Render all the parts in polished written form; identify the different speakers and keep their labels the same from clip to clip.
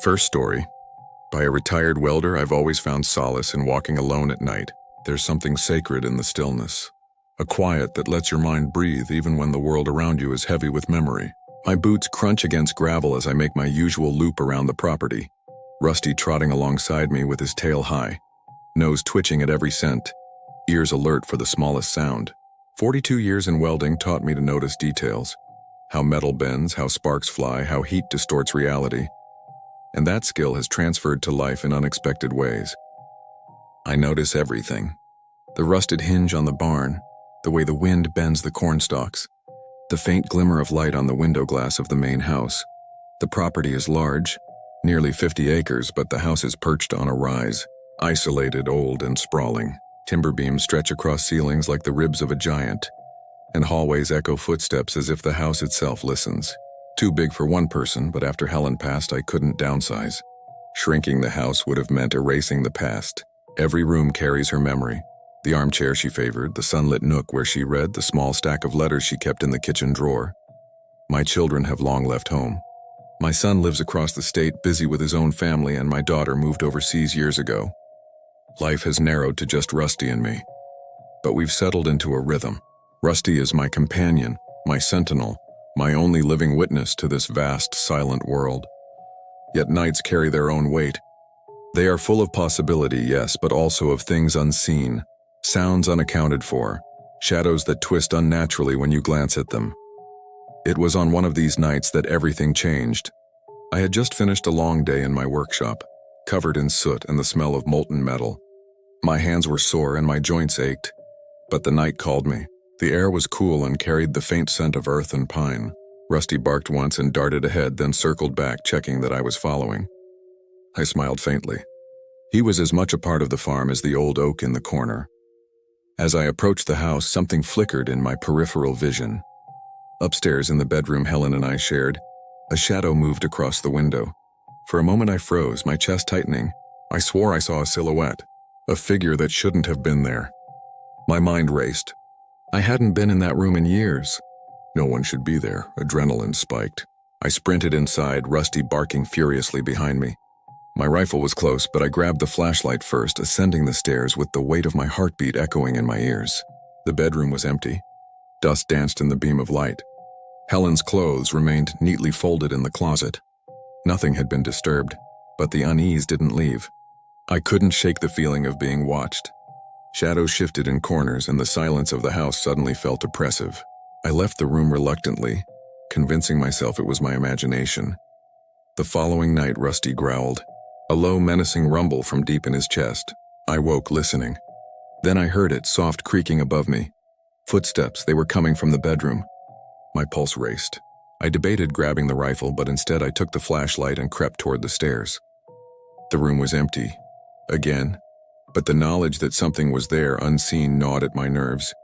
Speaker 1: First story. By a retired welder, I've always found solace in walking alone at night. There's something sacred in the stillness. A quiet that lets your mind breathe even when the world around you is heavy with memory. My boots crunch against gravel as I make my usual loop around the property. Rusty trotting alongside me with his tail high, nose twitching at every scent, ears alert for the smallest sound. 42 years in welding taught me to notice details. How metal bends, how sparks fly, how heat distorts reality. And that skill has transferred to life in unexpected ways. I notice everything. The rusted hinge on the barn, the way the wind bends the corn stalks, the faint glimmer of light on the window glass of the main house. The property is large, nearly 50 acres, but the house is perched on a rise, isolated, old, and sprawling. Timber beams stretch across ceilings like the ribs of a giant, and hallways echo footsteps as if the house itself listens. Too big for one person, but after Helen passed, I couldn't downsize. Shrinking the house would have meant erasing the past. Every room carries her memory. The armchair she favored, the sunlit nook where she read, the small stack of letters she kept in the kitchen drawer. My children have long left home. My son lives across the state, busy with his own family, and my daughter moved overseas years ago. Life has narrowed to just Rusty and me. But we've settled into a rhythm. Rusty is my companion, my sentinel, my only living witness to this vast, silent world. Yet nights carry their own weight. They are full of possibility, yes, but also of things unseen, sounds unaccounted for, shadows that twist unnaturally when you glance at them. It was on one of these nights that everything changed. I had just finished a long day in my workshop, covered in soot and the smell of molten metal. My hands were sore and my joints ached, but the night called me. The air was cool and carried the faint scent of earth and pine. Rusty barked once and darted ahead, then circled back, checking that I was following. I smiled faintly. He was as much a part of the farm as the old oak in the corner. As I approached the house, something flickered in my peripheral vision. Upstairs in the bedroom Helen and I shared, a shadow moved across the window. For a moment I froze, my chest tightening. I swore I saw a silhouette, a figure that shouldn't have been there. My mind raced. I hadn't been in that room in years. No one should be there, adrenaline spiked. I sprinted inside, Rusty barking furiously behind me. My rifle was close, but I grabbed the flashlight first, ascending the stairs with the weight of my heartbeat echoing in my ears. The bedroom was empty. Dust danced in the beam of light. Helen's clothes remained neatly folded in the closet. Nothing had been disturbed, but the unease didn't leave. I couldn't shake the feeling of being watched. Shadows shifted in corners, and the silence of the house suddenly felt oppressive. I left the room reluctantly, convincing myself it was my imagination. The following night, Rusty growled, a low, menacing rumble from deep in his chest. I woke, listening. Then I heard it, soft creaking above me. Footsteps, they were coming from the bedroom. My pulse raced. I debated grabbing the rifle, but instead I took the flashlight and crept toward the stairs. The room was empty. Again. But the knowledge that something was there, unseen, gnawed at my nerves.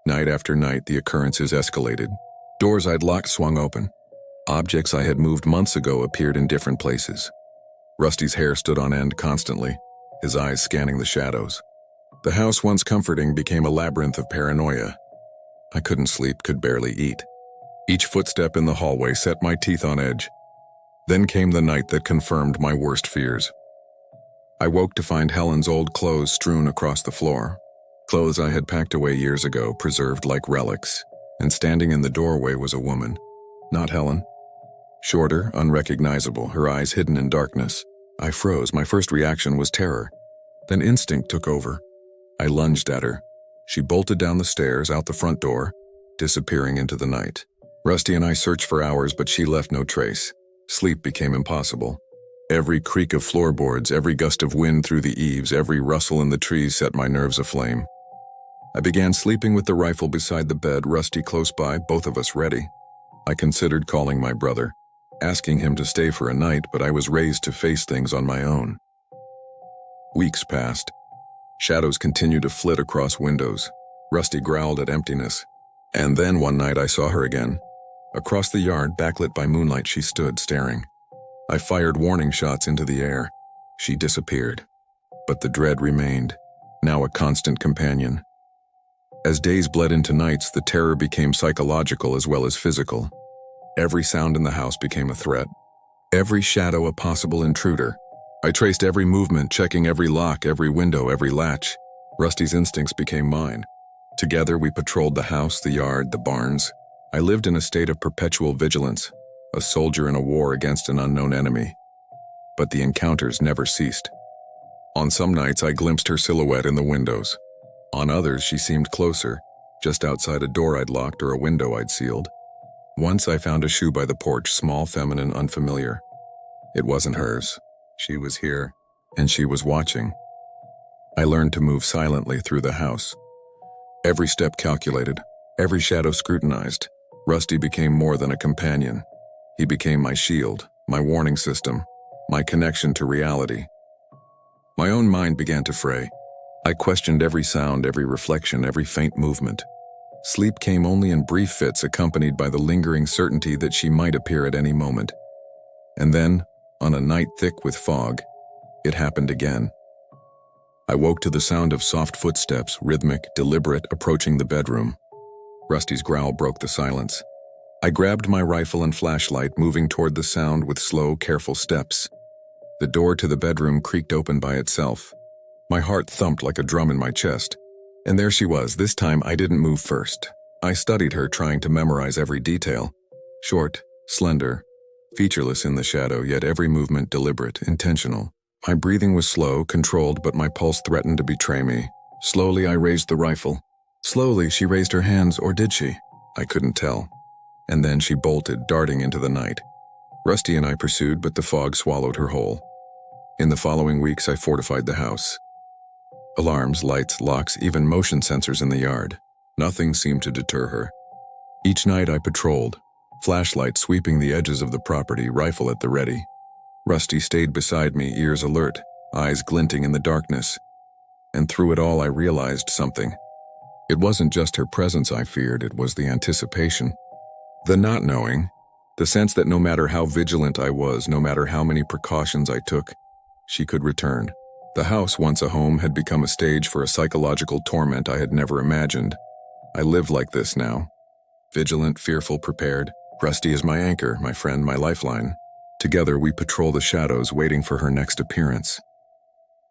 Speaker 1: Night after night, the occurrences escalated. Doors I'd locked swung open. Objects I had moved months ago appeared in different places. Rusty's hair stood on end constantly, his eyes scanning the shadows. The house, once comforting, became a labyrinth of paranoia. I couldn't sleep, could barely eat. Each footstep in the hallway set my teeth on edge. Then came the night that confirmed my worst fears. I woke to find Helen's old clothes strewn across the floor. Clothes I had packed away years ago, preserved like relics. And standing in the doorway was a woman. Not Helen. Shorter, unrecognizable, her eyes hidden in darkness. I froze. My first reaction was terror. Then instinct took over. I lunged at her. She bolted down the stairs, out the front door, disappearing into the night. Rusty and I searched for hours, but she left no trace. Sleep became impossible. Every creak of floorboards, every gust of wind through the eaves, every rustle in the trees set my nerves aflame. I began sleeping with the rifle beside the bed, Rusty close by, both of us ready. I considered calling my brother, asking him to stay for a night, but I was raised to face things on my own. Weeks passed. Shadows continued to flit across windows. Rusty growled at emptiness. And then one night I saw her again. Across the yard, backlit by moonlight, she stood, staring. I fired warning shots into the air. She disappeared. But the dread remained, now a constant companion. As days bled into nights, the terror became psychological as well as physical. Every sound in the house became a threat. Every shadow a possible intruder. I traced every movement, checking every lock, every window, every latch. Rusty's instincts became mine. Together, we patrolled the house, the yard, the barns. I lived in a state of perpetual vigilance, a soldier in a war against an unknown enemy. But the encounters never ceased. On some nights, I glimpsed her silhouette in the windows. On others, she seemed closer, just outside a door I'd locked or a window I'd sealed. Once I found a shoe by the porch, small, feminine, unfamiliar. It wasn't hers. She was here, and she was watching. I learned to move silently through the house. Every step calculated, every shadow scrutinized. Rusty became more than a companion. He became my shield, my warning system, my connection to reality. My own mind began to fray. I questioned every sound, every reflection, every faint movement. Sleep came only in brief fits, accompanied by the lingering certainty that she might appear at any moment. And then, on a night thick with fog, it happened again. I woke to the sound of soft footsteps, rhythmic, deliberate, approaching the bedroom. Rusty's growl broke the silence. I grabbed my rifle and flashlight, moving toward the sound with slow, careful steps. The door to the bedroom creaked open by itself. My heart thumped like a drum in my chest. And there she was. This time I didn't move first. I studied her, trying to memorize every detail. Short, slender, featureless in the shadow, yet every movement deliberate, intentional. My breathing was slow, controlled, but my pulse threatened to betray me. Slowly I raised the rifle. Slowly she raised her hands, or did she? I couldn't tell. And then she bolted, darting into the night. Rusty and I pursued, but the fog swallowed her whole. In the following weeks I fortified the house. Alarms, lights, locks, even motion sensors in the yard. Nothing seemed to deter her. Each night I patrolled, flashlight sweeping the edges of the property, rifle at the ready. Rusty stayed beside me, ears alert, eyes glinting in the darkness. And through it all I realized something. It wasn't just her presence I feared, it was the anticipation. The not knowing, the sense that no matter how vigilant I was, no matter how many precautions I took, she could return. The house, once a home, had become a stage for a psychological torment I had never imagined. I lived like this now. Vigilant, fearful, prepared. Rusty is my anchor, my friend, my lifeline. Together we patrol the shadows, waiting for her next appearance.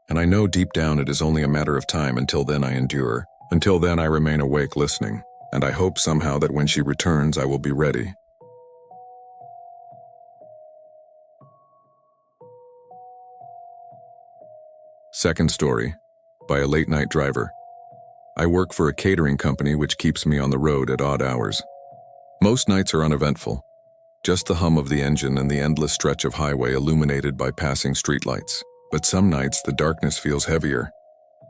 Speaker 1: And I know deep down it is only a matter of time. Until then I endure. Until then I remain awake, listening. And I hope somehow that when she returns I will be ready. Second story, by a late-night driver. I work for a catering company which keeps me on the road at odd hours. Most nights are uneventful. Just the hum of the engine and the endless stretch of highway illuminated by passing streetlights. But some nights the darkness feels heavier,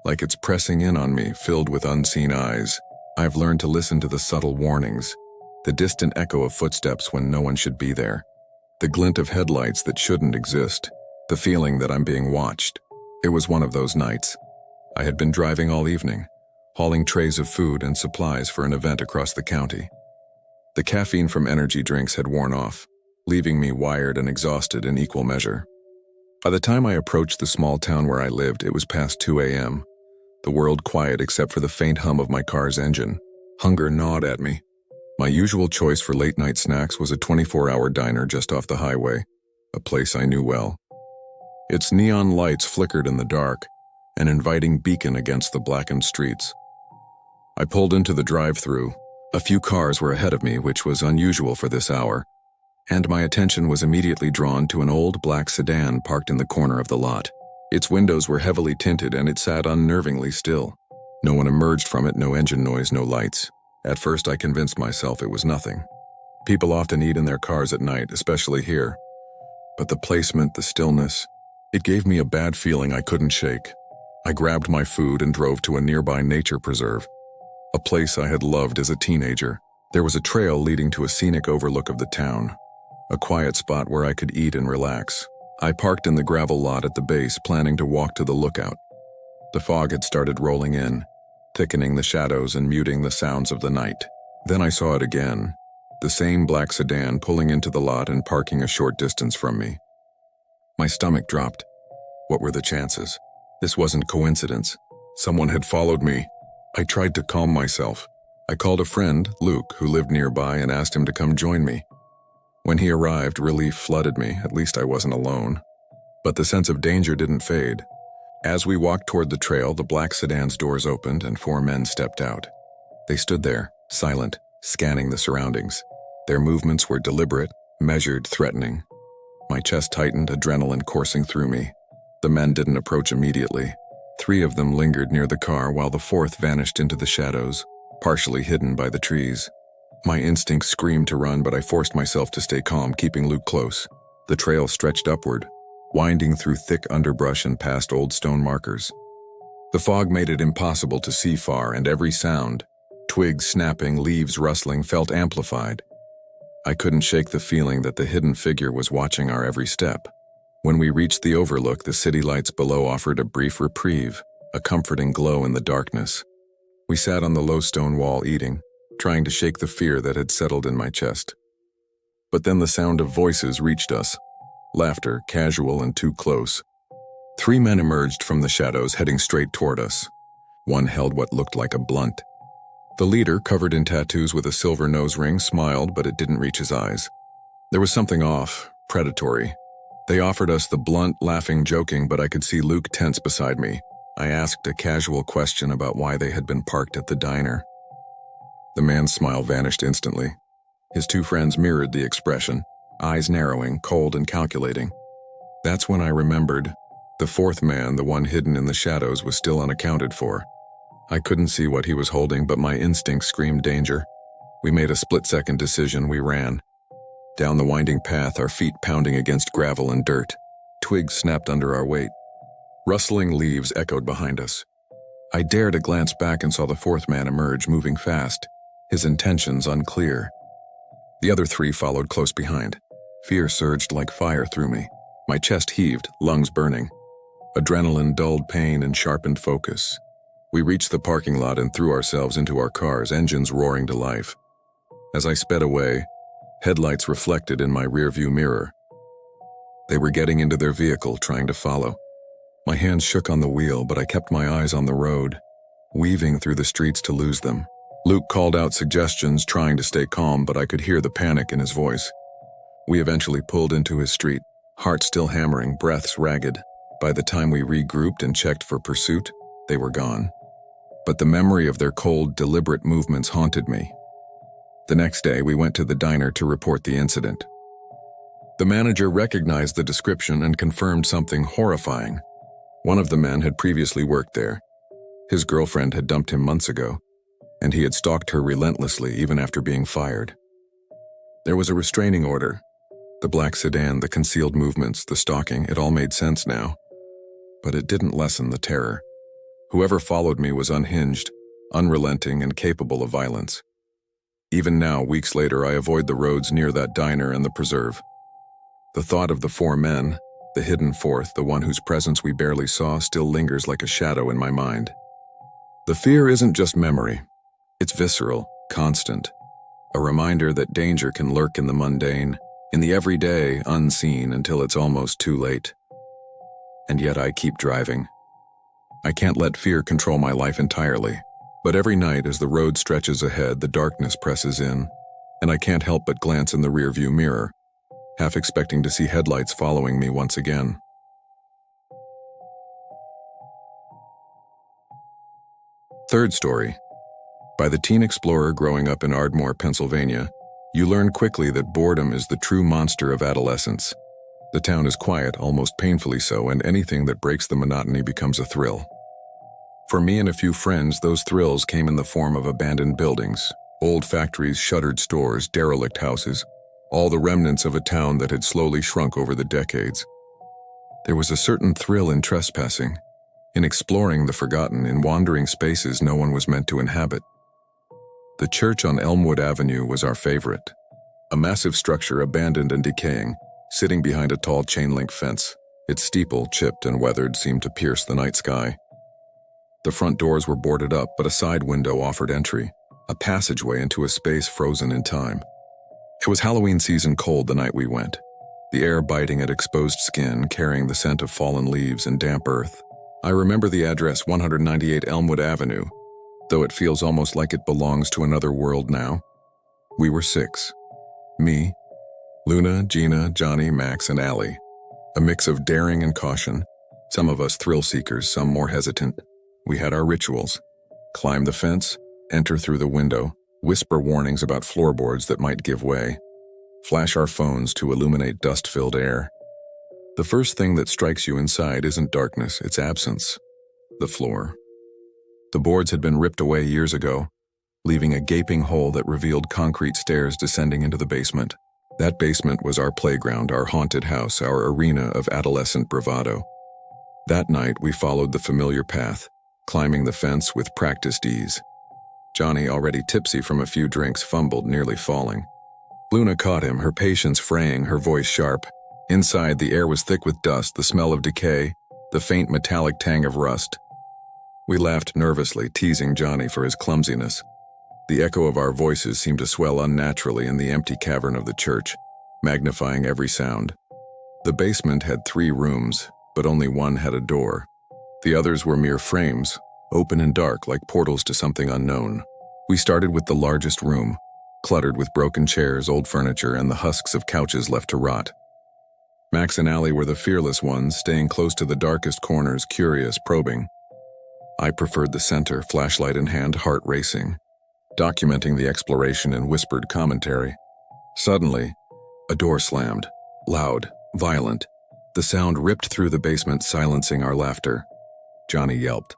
Speaker 1: like it's pressing in on me, filled with unseen eyes. I've learned to listen to the subtle warnings, the distant echo of footsteps when no one should be there, the glint of headlights that shouldn't exist, the feeling that I'm being watched. It was one of those nights. I had been driving all evening, hauling trays of food and supplies for an event across the county. The caffeine from energy drinks had worn off, leaving me wired and exhausted in equal measure. By the time I approached the small town where I lived, it was past 2 a.m., the world quiet except for the faint hum of my car's engine. Hunger gnawed at me. My usual choice for late-night snacks was a 24-hour diner just off the highway, a place I knew well. Its neon lights flickered in the dark, an inviting beacon against the blackened streets. I pulled into the drive-thru. A few cars were ahead of me, which was unusual for this hour, and my attention was immediately drawn to an old black sedan parked in the corner of the lot. Its windows were heavily tinted and it sat unnervingly still. No one emerged from it, no engine noise, no lights. At first I convinced myself it was nothing. People often eat in their cars at night, especially here. But the placement, the stillness, it gave me a bad feeling I couldn't shake. I grabbed my food and drove to a nearby nature preserve, a place I had loved as a teenager. There was a trail leading to a scenic overlook of the town, a quiet spot where I could eat and relax. I parked in the gravel lot at the base, planning to walk to the lookout. The fog had started rolling in, thickening the shadows and muting the sounds of the night. Then I saw it again, the same black sedan pulling into the lot and parking a short distance from me. My stomach dropped. What were the chances? This wasn't coincidence. Someone had followed me. I tried to calm myself. I called a friend, Luke, who lived nearby, and asked him to come join me. When he arrived, relief flooded me. At least I wasn't alone. But the sense of danger didn't fade. As we walked toward the trail, the black sedan's doors opened and 4 men stepped out. They stood there, silent, scanning the surroundings. Their movements were deliberate, measured, threatening. My chest tightened, adrenaline coursing through me. The men didn't approach immediately. 3 of them lingered near the car while the 4th vanished into the shadows, partially hidden by the trees. My instincts screamed to run, but I forced myself to stay calm, keeping Luke close. The trail stretched upward, winding through thick underbrush and past old stone markers. The fog made it impossible to see far, and every sound, twigs snapping, leaves rustling, felt amplified. I couldn't shake the feeling that the hidden figure was watching our every step. When we reached the overlook, the city lights below offered a brief reprieve, a comforting glow in the darkness. We sat on the low stone wall eating, trying to shake the fear that had settled in my chest. But then the sound of voices reached us. Laughter, casual and too close. 3 men emerged from the shadows, heading straight toward us. One held what looked like a blunt. The leader, covered in tattoos with a silver nose ring, smiled, but it didn't reach his eyes. There was something off, predatory. They offered us the blunt, laughing, joking, but I could see Luke tense beside me. I asked a casual question about why they had been parked at the diner. The man's smile vanished instantly. His 2 friends mirrored the expression, eyes narrowing, cold and calculating. That's when I remembered. The 4th man, the one hidden in the shadows, was still unaccounted for. I couldn't see what he was holding, but my instincts screamed danger. We made a split-second decision. We ran. Down the winding path, our feet pounding against gravel and dirt. Twigs snapped under our weight. Rustling leaves echoed behind us. I dared a glance back and saw the 4th man emerge, moving fast, his intentions unclear. The other 3 followed close behind. Fear surged like fire through me. My chest heaved, lungs burning. Adrenaline dulled pain and sharpened focus. We reached the parking lot and threw ourselves into our cars, engines roaring to life. As I sped away, headlights reflected in my rearview mirror. They were getting into their vehicle, trying to follow. My hands shook on the wheel, but I kept my eyes on the road, weaving through the streets to lose them. Luke called out suggestions, trying to stay calm, but I could hear the panic in his voice. We eventually pulled into his street, heart still hammering, breaths ragged. By the time we regrouped and checked for pursuit, they were gone. But the memory of their cold, deliberate movements haunted me. The next day, we went to the diner to report the incident. The manager recognized the description and confirmed something horrifying. One of the men had previously worked there. His girlfriend had dumped him months ago, and he had stalked her relentlessly even after being fired. There was a restraining order. The black sedan, the concealed movements, the stalking, it all made sense now. But it didn't lessen the terror. Whoever followed me was unhinged, unrelenting, and capable of violence. Even now, weeks later, I avoid the roads near that diner and the preserve. The thought of the 4 men, the hidden 4th, the one whose presence we barely saw, still lingers like a shadow in my mind. The fear isn't just memory. It's visceral, constant. A reminder that danger can lurk in the mundane, in the everyday, unseen until it's almost too late. And yet I keep driving. I can't let fear control my life entirely. But every night as the road stretches ahead, the darkness presses in, and I can't help but glance in the rearview mirror, half expecting to see headlights following me once again. Third story. By the teen explorer growing up in Ardmore, Pennsylvania, you learn quickly that boredom is the true monster of adolescence. The town is quiet, almost painfully so, and anything that breaks the monotony becomes a thrill. For me and a few friends, those thrills came in the form of abandoned buildings, old factories, shuttered stores, derelict houses, all the remnants of a town that had slowly shrunk over the decades. There was a certain thrill in trespassing, in exploring the forgotten, in wandering spaces no one was meant to inhabit. The church on Elmwood Avenue was our favorite, a massive structure abandoned and decaying, sitting behind a tall chain-link fence. Its steeple, chipped and weathered, seemed to pierce the night sky. The front doors were boarded up, but a side window offered entry, a passageway into a space frozen in time. It was Halloween season cold the night we went, the air biting at exposed skin, carrying the scent of fallen leaves and damp earth. I remember the address, 198 Elmwood Avenue, though it feels almost like it belongs to another world now. We were 6. Me, Luna, Gina, Johnny, Max, and Allie. A mix of daring and caution. Some of us thrill seekers, some more hesitant. We had our rituals. Climb the fence, enter through the window, whisper warnings about floorboards that might give way, flash our phones to illuminate dust-filled air. The first thing that strikes you inside isn't darkness, it's absence. The floor. The boards had been ripped away years ago, leaving a gaping hole that revealed concrete stairs descending into the basement. That basement was our playground, our haunted house, our arena of adolescent bravado. That night, we followed the familiar path, climbing the fence with practiced ease. Johnny, already tipsy from a few drinks, fumbled, nearly falling. Luna caught him, her patience fraying, her voice sharp. Inside, the air was thick with dust, the smell of decay, the faint metallic tang of rust. We laughed nervously, teasing Johnny for his clumsiness. The echo of our voices seemed to swell unnaturally in the empty cavern of the church, magnifying every sound. The basement had 3 rooms, but only one had a door. The others were mere frames, open and dark like portals to something unknown. We started with the largest room, cluttered with broken chairs, old furniture, and the husks of couches left to rot. Max and Allie were the fearless ones, staying close to the darkest corners, curious, probing. I preferred the center, flashlight in hand, heart racing, documenting the exploration in whispered commentary. Suddenly, a door slammed, loud, violent. The sound ripped through the basement, silencing our laughter. Johnny yelped.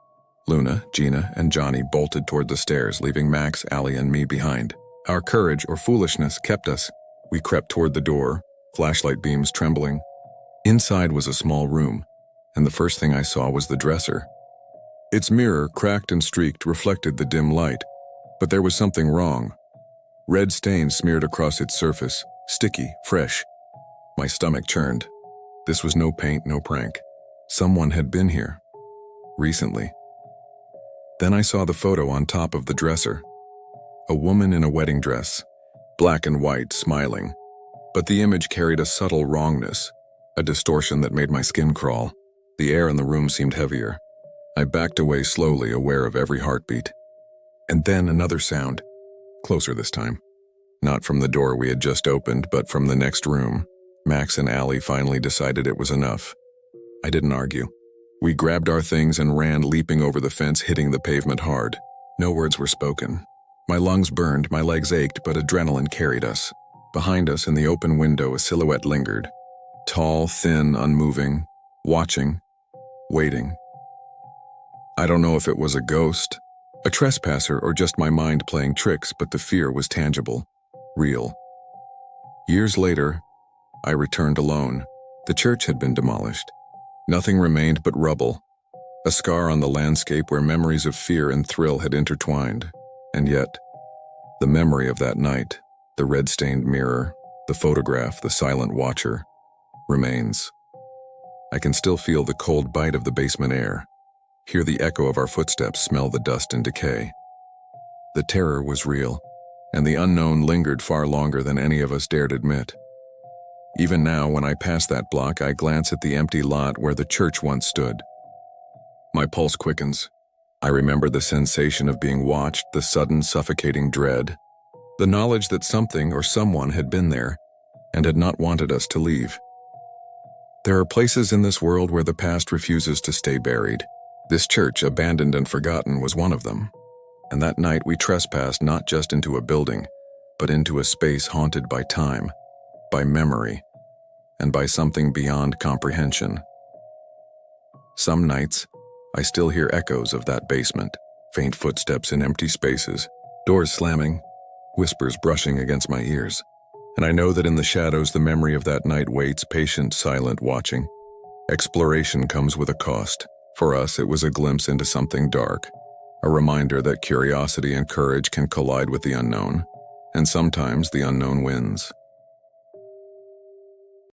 Speaker 1: Luna, Gina, and Johnny bolted toward the stairs, leaving Max, Allie, and me behind. Our courage or foolishness kept us. We crept toward the door, flashlight beams trembling. Inside was a small room, and the first thing I saw was the dresser. Its mirror, cracked and streaked, reflected the dim light. But there was something wrong. Red stains smeared across its surface, sticky, fresh. My stomach churned. This was no paint, no prank. Someone had been here. Recently. Then I saw the photo on top of the dresser. A woman in a wedding dress, black and white, smiling. But the image carried a subtle wrongness, a distortion that made my skin crawl. The air in the room seemed heavier. I backed away slowly, aware of every heartbeat. And then another sound, closer this time. Not from the door we had just opened, but from the next room. Max and Allie finally decided it was enough. I didn't argue. We grabbed our things and ran, leaping over the fence, hitting the pavement hard. No words were spoken. My lungs burned, my legs ached, but adrenaline carried us. Behind us, in the open window, a silhouette lingered. Tall, thin, unmoving, watching, waiting. I don't know if it was a ghost, a trespasser, or just my mind playing tricks, but the fear was tangible, real. Years later, I returned alone. The church had been demolished. Nothing remained but rubble, a scar on the landscape where memories of fear and thrill had intertwined. And yet, the memory of that night, the red-stained mirror, the photograph, the silent watcher, remains. I can still feel the cold bite of the basement air, hear the echo of our footsteps, smell the dust and decay. The terror was real, and the unknown lingered far longer than any of us dared admit. Even now, when I pass that block, I glance at the empty lot where the church once stood. My pulse quickens. I remember the sensation of being watched, the sudden suffocating dread, the knowledge that something or someone had been there and had not wanted us to leave. There are places in this world where the past refuses to stay buried. This church, abandoned and forgotten, was one of them. And that night we trespassed not just into a building, but into a space haunted by time, by memory, and by something beyond comprehension. Some nights, I still hear echoes of that basement, faint footsteps in empty spaces, doors slamming, whispers brushing against my ears. And I know that in the shadows the memory of that night waits, patient, silent, watching. Exploration comes with a cost. For us, it was a glimpse into something dark, a reminder that curiosity and courage can collide with the unknown, and sometimes the unknown wins.